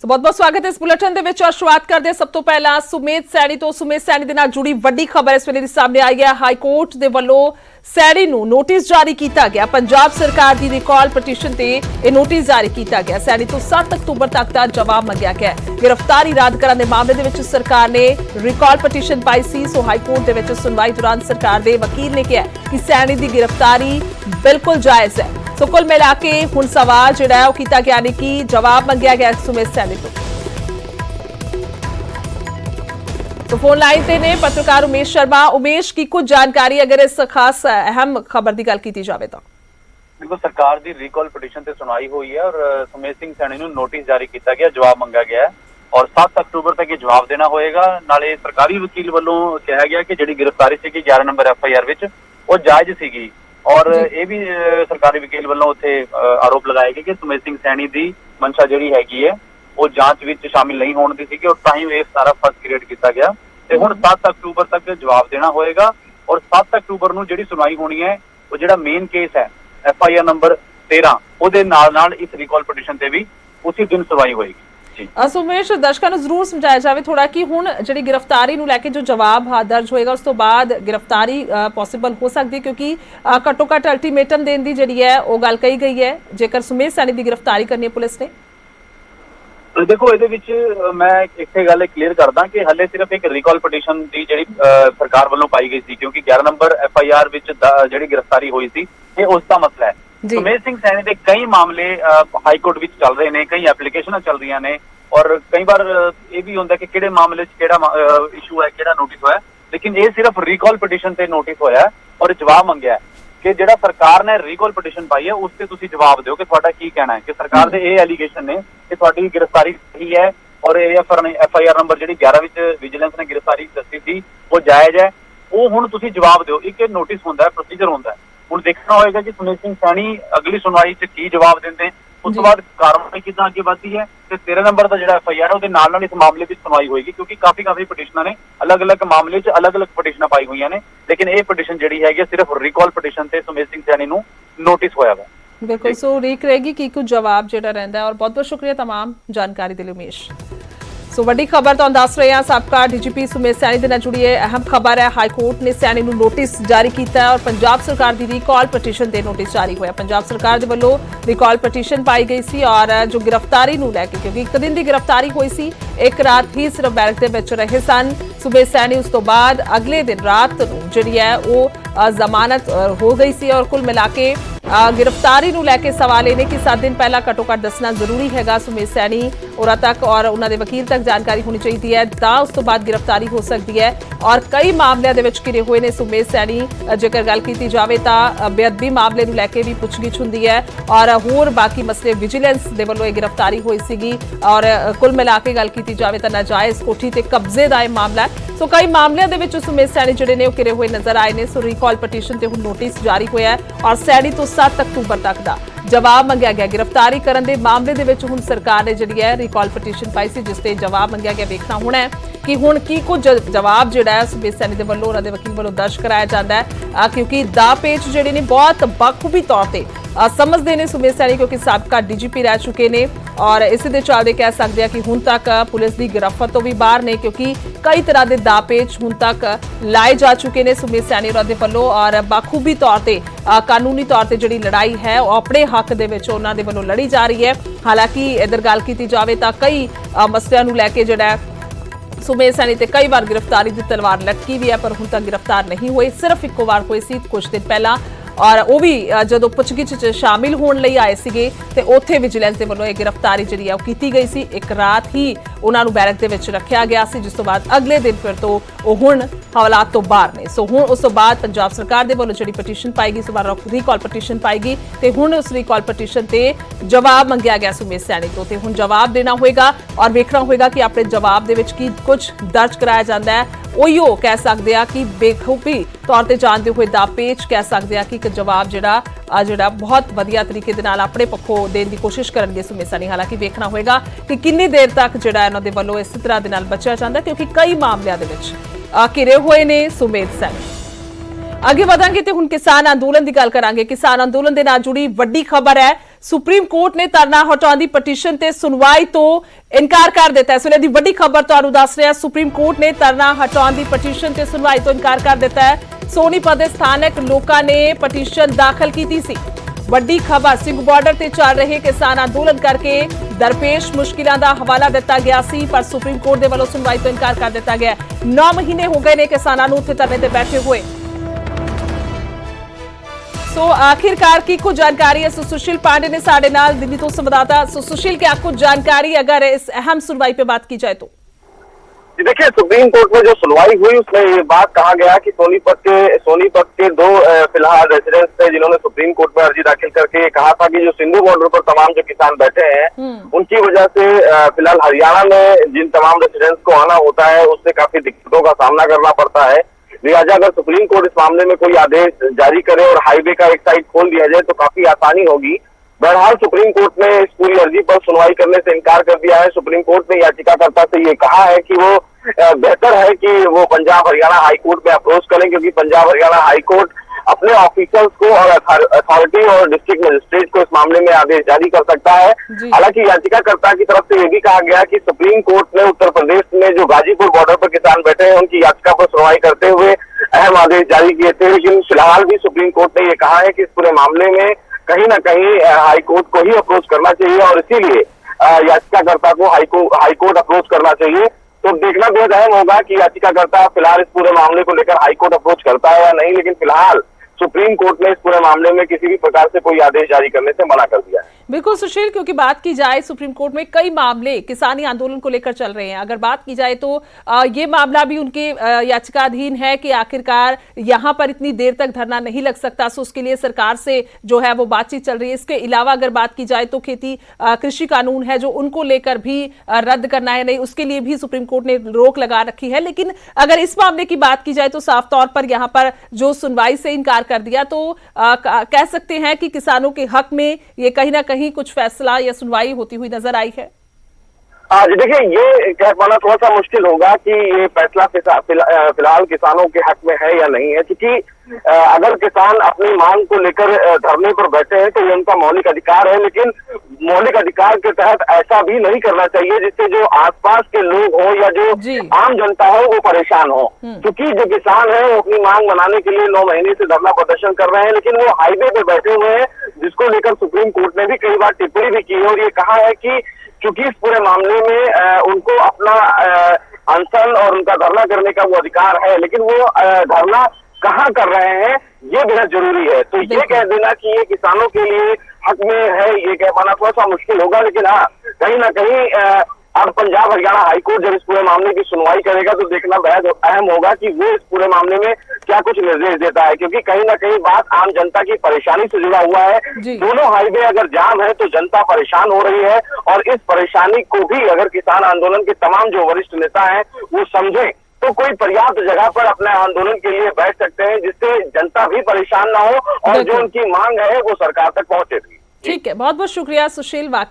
ਸੋ ਬਹੁਤ ਬਹੁਤ ਸਵਾਗਤ ਹੈ ਇਸ ਬੁਲੇਟਿਨ ਦੇ ਵਿੱਚ। ਔਰ ਸ਼ੁਰੂਆਤ ਕਰਦੇ ਸਭ ਤੋਂ ਪਹਿਲਾਂ ਸੁਮੇਧ ਸੈਣੀ ਤੋਂ। ਸੁਮੇਧ ਸੈਣੀ ਦੇ ਨਾਲ ਜੁੜੀ ਵੱਡੀ ਖਬਰ ਇਸ ਵੇਲੇ ਦੀ ਸਾਹਮਣੇ ਆਈ ਹੈ। ਹਾਈ ਕੋਰਟ ਦੇ ਵੱਲੋਂ ਸੈਣੀ ਨੂੰ ਨੋਟਿਸ ਜਾਰੀ ਕੀਤਾ ਗਿਆ। ਪੰਜਾਬ ਸਰਕਾਰ ਦੀ ਰਿਕਾਲ ਪਟੀਸ਼ਨ ਤੇ ਇਹ ਨੋਟਿਸ ਜਾਰੀ ਕੀਤਾ ਗਿਆ। ਸੈਣੀ ਤੋਂ 7 ਅਕਤੂਬਰ ਤੱਕ ਦਾ ਜਵਾਬ ਮੰਗਿਆ ਗਿਆ। ਗ੍ਰਿਫਤਾਰੀ ਰੱਦ ਕਰਨ ਦੇ ਮਾਮਲੇ ਦੇ ਵਿੱਚ ਸਰਕਾਰ ਨੇ ਰਿਕਾਲ ਪਟੀਸ਼ਨ ਪਾਈ ਸੀ। ਸੋ ਹਾਈ ਕੋਰਟ ਦੇ ਵਿੱਚ ਸੁਣਵਾਈ ਦੌਰਾਨ ਸਰਕਾਰ ਦੇ ਵਕੀਲ ਨੇ ਕਿਹਾ ਕਿ ਸੈਣੀ ਦੀ ਗ੍ਰਿਫਤਾਰੀ ਬਿਲਕੁਲ ਜਾਇਜ਼ ਹੈ। ਸੋ ਕੁੱਲ ਮਿਲਾ ਕੇ ਹੁਣ ਸਵਾਲ ਜਿਹੜਾ ਉਹ ਕੀਤਾ ਗਿਆ ਨੇ ਕਿ ਜਵਾਬ ਮੰਗਿਆ ਗਿਆ ਸੁਮੇਧ ਸੈਣੀ ਤੋਂ। तो फोन लाइन ते ने पत्रकार उमेश शर्मा। उमेश की कुछ जानकारी अगर इस खास अहम खबर की गल की जाए तो। बिल्कुल सरकार की रिकॉल पटिशन से सुनवाई हुई है और सुमेध सिंह सैनी को नोटिस जारी किया गया, जवाब मंगा गया है और 7 अक्तूबर तक ये जवाब देना होएगा। नाले सरकारी वकील वालों कहा गया कि जिहड़ी गिरफ्तारी सी 11 नंबर FIR विच वो जायज सीगी और ये भी सरकारी वकील वालों उत्थे आरोप लगाए गए कि सुमेध सिंह सैनी की मंशा जिहड़ी हैगी है वो जांच विच शामिल नहीं होने दी और तां ही ये सारा फर्ज क्रिएट किया गया। ते हुण 7 अक्तूबर तक जवाब देना होएगा और 7 अक्तूबर नूं जिहड़ी सुनवाई होनी है वो जिहड़ा मेन केस है FIR नंबर 13 ਉਹਦੇ ਨਾਲ इस रिकॉल पटिशन ते भी उसी दिन सुनवाई होएगी। सुमेश दर्शकों को जरूर समझाया जाए थोड़ा कि हुण जिहड़ी गिरफ्तारी नूं लैके जो जवाब दर्ज होएगा उस तो बाद गिरफ्तारी पॉसिबल हो सकती है, क्योंकि घट्टो घट्ट अल्टीमेटम देने की जिहड़ी है वो गल कही गई है जेकर सुमेध सैनी की गिरफ्तारी करनी है पुलिस ने। देखो ये मैं एक गल क्लीयर करदा कि हले सिर्फ एक रिकॉल पटिशन की जी सरकार वालों पाई गई थी, क्योंकि 11 नंबर FIR विच जिहड़ी गिरफ्तारी हुई थी ये उसका मसला है। सुमेध सिंह सैनी के कई मामले हाई कोर्ट विच चल रहे हैं, कई एप्लीकेशन चल रही ने और कई बार ये भी होंदा कि किहड़े मामले च किहड़ा इशू है, किहड़ा नोटिस होया, लेकिन ये सिर्फ रिकॉल पटिशन ते नोटिस होया और जवाब मंगया है कि जिहड़ा सरकार ने रिकॉल पटिशन पाई है उस ते तुसीं जवाब दिओ कि तुहाडा की कहना है कि सरकार दे ये एलीगेशन ने कि तुहाडी गिरफ्तारी सही है और FIR नंबर जिहड़ी 11 विच विजिलेंस ने गिरफ्तारी दस्सी थी वो जायज है। वो हुण तुसीं जवाब दिओ। एक नोटिस हुंदा है, प्रोसीजर हुंदा है, हुण देखना होएगा कि सुमेध सिंह सैनी अगली सुनवाई च की जवाब दिंदे, उस तो बाद कार्रवाई कितना आगे बढ़ती है। 13 नंबर का जो FIR है नाल इस मामले की सुनवाई होगी, क्योंकि काफी पटिशनर ने अलग अलग मामले च अलग अलग पटिशन पाई हुई ने, लेकिन ये पटिशन जी है सिर्फ रिकॉल पटिशन से सुमेध सिंह सैनी नूं नोटिस होया है। बिल्कुल सो रीक रहेगी कि कुछ जवाब जिहड़ा रहिंदा है और बहुत बहुत शुक्रिया तमाम जानकारी दे लई उमेश। सो वड्डी खबर तो दस रहे हैं साबका DGP सुमेध सैनी दे नाल जुड़ी है अहम खबर है। हाई कोर्ट ने सैनी नूं नोटिस जारी किया है और पंजाब सरकार की रिकॉल पटिशन ते नोटिस जारी होया। पंजाब सरकार दे वल्लों रिकॉल पटिशन पाई गई सी और जो गिरफ्तारी नूं लैके, क्योंकि एक दिन की गिरफ्तारी हुई सी, एक रात ही सिर्फ बैरक दे विच रहे सन सुमेध सैनी। उस तो बाद अगले दिन रात नूं जिहड़ी है वो जमानत हो गई सी और कुल मिला के गिरफ्तारी नूं लैके सवाल ये कि 7 दिन पहला घट्टो घट्ट दसना जरूरी हैगा सुमेध सैनी होरां तक और उन्हां दे वकील तक जानकारी होनी चाहिए है, तां उस तो बाद गिरफ्तारी हो सकती है। और कई मामलों दे विच घिरे हुए ने सुमेध सैनी। जेकर गल की जाए तो बेअदबी मामले नूं लैके भी पुछगिछ हुंदी है और होर बाकी मसले विजिलेंस दे वल्लों ये गिरफ्तारी हुई सीगी और कुल मिला के गल की जाए तो नाजायज़ कोठी ते कब्जे का यह मामला है। सो कई मामलों के विच सुमेध सैनी जिहड़े ने घिरे हुए नजर आए ने। सो रिकॉल पटिशन ते हुण नोटिस जारी होया है और सैनी तो 7 अक्तूबर तक का जवाब मंगया गया। गिरफ्तारी करन दे मामले दे विच हुण सरकार ने जिहड़ी है रिकॉल पटिशन पाई सी जिस ते जवाब मंगया गया। देखना होना है कि हुण की कुछ जवाब जिहड़ा है सुमेध सैनी दे वल्लों उन्हां दे वकील वल्लों दर्ज कराया जांदा है, क्योंकि दा पेच जिहड़े ने बहुत बखूबी तौर ते समझते हैं सुमेध सैनी, क्योंकि साबका DGP रह चुके ने और इस दे चलदे कह सकते हैं कि हुण तक पुलिस की गिरफ्त तो भी बाहर ने, क्योंकि कई तरह के दा पेच हुण तक लाए जा चुके हैं सुमेध सैनी होरां दे वल्लों और बखूबी तौर ते कानूनी तौर ते जिहड़ी लड़ाई है वो अपने हक दे विच उन्हां दे वल्लों लड़ी जा रही है। हालांकि इधर गल की जाए तो कई मसलियां नूं लैके जिहड़ा सुमेध सैनी ते कई बार गिरफ्तारी की तलवार लटकी भी है, पर हुण तक गिरफ्तार नहीं हुए। सिर्फ इक्को बार हुई सी कुछ दिन पहला और वो भी जो पुछगिछ च शामिल होने लई आए सीगे ते उत्थे विजिलेंस दे वल्लों गिरफ्तारी जिहड़ी है कीती गई सी। एक रात ही उन्हां नूं बैरक दे विच रखिया गया सी, जिस तो बाद अगले दिन फिर तो हुण हवालात तो बाहर ने। सो हुण उस तो बाद पंजाब सरकार दे वल्लों जिहड़ी पटिशन पाई गई, सुबारा रिकॉल पटिशन पाई गई ते हुण उस रिकॉल पटिशन ते जवाब मंगया गया सुमेध सैनी तो, हुण जवाब देना होएगा और वेखना होएगा कि अपने जवाब दे विच की कुछ दर्ज कराया जांदा है। उहिओ कह सकते हैं कि बेखूबी तौर पर जानते हुए दा पेच कह सकते हैं कि एक जवाब जिहड़ा बहुत वधिया तरीके दे नाल अपने पक्षों देने की कोशिश करनगे सुमेध सैनी। हालांकि देखना होएगा कि कितनी देर तक जिहड़ा इन्हां दे वल्लों इस तरह दे नाल बचिया जांदा, क्योंकि कई मामलों दे विच घिरे हुए ने सुमेध सैनी। अगे वधांगे ते हुण किसान अंदोलन की गल करांगे। किसान अंदोलन दे नाल जुड़ी वड्डी खबर है। सुप्रीम कोर्ट ने धरना हटाउण दी पटीशन ते सुनवाई तो इनकार कर दिता है। इस वेले दी वड्डी खबर तुहानूं दस रहे हैं, सुप्रीम कोर्ट ने धरना हटाउण दी पटीशन ते सुनवाई तो इनकार कर दिता है। सोनीपत दे स्थानक लोकां ने पटीशन दाखल की सी। वड्डी खबर, सिंह बॉर्डर ते चल रहे किसान अंदोलन करके दरपेश मुश्किलां दा हवाला दिता गया सी, पर सुप्रीम कोर्ट दे वल्लों सुनवाई तो इनकार कर दिता गया। 9 महीने हो गए ने किसानां नूं उत्थे धरने ते बैठे हुए। सो आखिरकार की कुछ जानकारी है, सुशील पांडे ने साढ़े नाल दिल्ली तो संवाददाता। सुशील, क्या कुछ जानकारी अगर इस अहम सुनवाई पे बात की जाए तो? देखिए, सुप्रीम कोर्ट में जो सुनवाई हुई उसमें ये बात कहा गया कि सोनीपत के दो फिलहाल रेजिडेंट्स थे जिन्होंने सुप्रीम कोर्ट में अर्जी दाखिल करके ये कहा था कि जो सिंधु बॉर्डर पर तमाम जो किसान बैठे हैं उनकी वजह से फिलहाल हरियाणा में जिन तमाम रेजिडेंट्स को आना होता है उससे काफी दिक्कतों का सामना करना पड़ता है। लिहाजा अगर सुप्रीम कोर्ट इस मामले में कोई आदेश जारी करे और हाईवे का एक साइड खोल दिया जाए तो काफी आसानी होगी। बहरहाल सुप्रीम कोर्ट ने इस पूरी अर्जी पर सुनवाई करने से इनकार कर दिया है। सुप्रीम कोर्ट ने याचिकाकर्ता से ये कहा है कि वो बेहतर है कि वो पंजाब हरियाणा हाई कोर्ट में अप्रोच करें, क्योंकि पंजाब हरियाणा हाई कोर्ट अपने ऑफिसर्स को और अथॉरिटी और डिस्ट्रिक्ट मजिस्ट्रेट को इस मामले में आदेश जारी कर सकता है। हालांकि याचिकाकर्ता की तरफ से ये भी कहा गया कि सुप्रीम कोर्ट ने उत्तर प्रदेश में जो गाजीपुर बॉर्डर पर किसान बैठे हैं उनकी याचिका पर सुनवाई करते हुए अहम आदेश जारी किए थे, लेकिन फिलहाल भी सुप्रीम कोर्ट ने ये कहा है कि इस पूरे मामले में कहीं ना कहीं हाईकोर्ट को ही अप्रोच करना चाहिए और इसीलिए याचिकाकर्ता को हाईकोर्ट अप्रोच करना चाहिए। तो देखना बेहद अहम होगा कि याचिकाकर्ता फिलहाल इस पूरे मामले को लेकर हाईकोर्ट अप्रोच करता है या नहीं, लेकिन फिलहाल सुप्रीम कोर्ट ने इस पूरे मामले में किसी भी प्रकार से कोई आदेश जारी करने से मना कर दिया है। बिल्कुल सुशील, क्योंकि बात की जाए सुप्रीम कोर्ट में कई मामले किसानी आंदोलन को लेकर चल रहे हैं। अगर बात की जाए तो ये मामला भी उनके याचिकाधीन है कि आखिरकार यहाँ पर इतनी देर तक धरना नहीं लग सकता, सो उसके लिए सरकार से जो है वो बातचीत चल रही है। इसके अलावा अगर बात की जाए तो खेती कृषि कानून है जो उनको लेकर भी रद्द करना है नहीं, उसके लिए भी सुप्रीम कोर्ट ने रोक लगा रखी है। लेकिन अगर इस मामले की बात की जाए तो साफ तौर पर यहाँ पर जो सुनवाई से इनकार कर दिया, तो कह सकते हैं कि किसानों के हक में ये कहीं ना कहीं कुछ फैसला या सुनवाई होती हुई नजर आई है। जी देखिए, ये कह पाना थोड़ा सा मुश्किल होगा कि ये फैसला फिलहाल किसानों के हक में है या नहीं है, क्योंकि अगर किसान अपनी मांग को लेकर धरने पर बैठे हैं तो ये उनका मौलिक अधिकार है, लेकिन मौलिक अधिकार के तहत ऐसा भी नहीं करना चाहिए जिससे जो आसपास के लोग हो या जो आम जनता हो वो परेशान हो। क्योंकि जो किसान है वो अपनी मांग बनाने के लिए 9 महीने से धरना प्रदर्शन कर रहे हैं, लेकिन वो हाईवे पे बैठे हुए हैं, जिसको लेकर सुप्रीम कोर्ट ने भी कई बार टिप्पणी भी की है और ये कहा है कि क्योंकि इस पूरे मामले में उनको अपना अनशन और उनका धरना करने का वो अधिकार है, लेकिन वो धरना कहाँ कर रहे हैं ये बेहद जरूरी है। तो ये कह देना कि ये किसानों के लिए हक में है, ये कह पाना थोड़ा सा मुश्किल होगा। लेकिन हाँ, कहीं ना कहीं अब पंजाब हरियाणा हाईकोर्ट जब इस पूरे मामले की सुनवाई करेगा तो देखना बेहद अहम होगा कि वो इस पूरे मामले में क्या कुछ निर्देश देता है, क्योंकि कहीं ना कहीं बात आम जनता की परेशानी से जुड़ा हुआ है। दोनों हाईवे अगर जाम है तो जनता परेशान हो रही है और इस परेशानी को भी अगर किसान आंदोलन के तमाम जो वरिष्ठ नेता हैं वो समझें तो कोई पर्याप्त जगह पर अपने आंदोलन के लिए बैठ सकते हैं, जिससे जनता भी परेशान ना हो और जो उनकी मांग है वो सरकार तक पहुंचे। ठीक है, बहुत बहुत शुक्रिया सुशील।